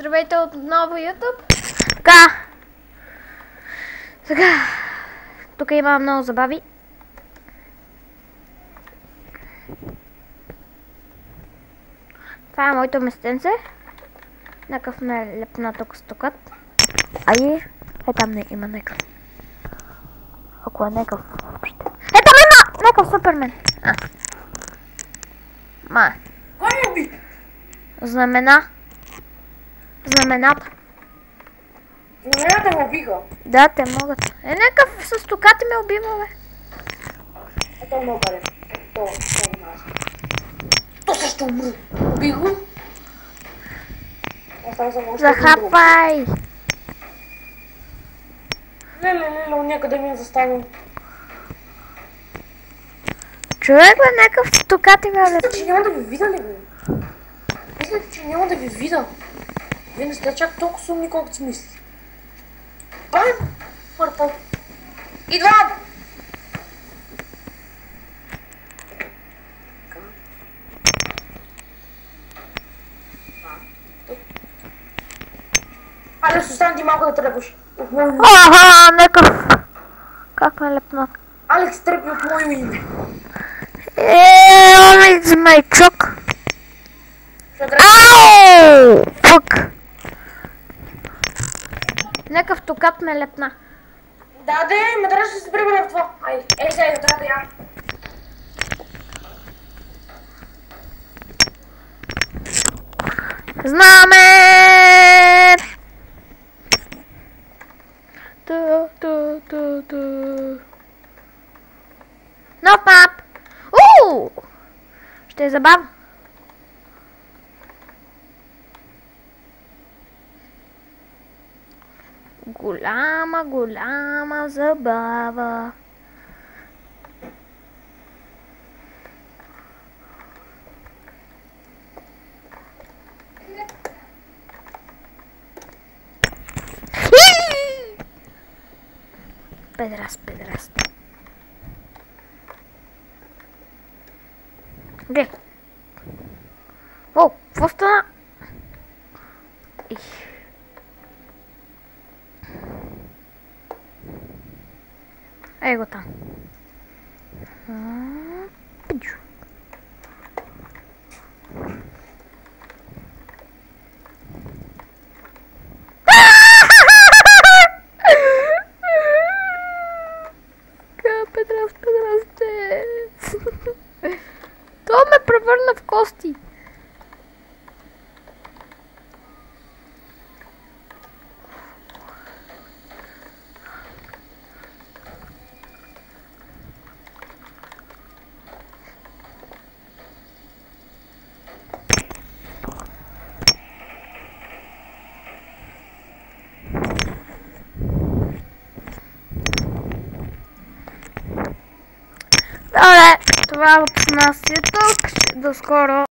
Здравейте отново, YouTube. Така. Сега. Тук има много забави. Това е моето местенце. Някакъв ме лепна тук стокът. Ай, там не има някакъв. Ако е някакъв въобще. Там има някакъв супермен. Кой ме уби? Знамената. Знамената ме убиха. Да, те могат. Някакъв с токати ме убива, бе. Ето много пари. То също умру. Уби го. Захапай! Леле, някъде ми е застанал. Човек, бе, някакъв с токати ме Мислите, улепи. че няма да ви видя ли, бе? Мислите, че няма да ви видя. Вие не сте чак толкова сумни, колкото си мислите. Ай, пърпъл. Идвам! Алекс, остани ти малко да тръгваш. От мое име. Някакъв. Как ме лепна? Алекс, тръгни от мое име. It's my truck. Ау! Фък. Някакъв токат ме лепна. Да, ме трябваше да се прибере в това. Ей, сега, трябва да я. Знаме! Нов мап! Ще е забавно. Голяма забава. Педраст. Где? О, какво стана? Ей го там. Пиджу. Педрасте. Това ме превърна в кости. Добре, това от нас е тук. До скоро.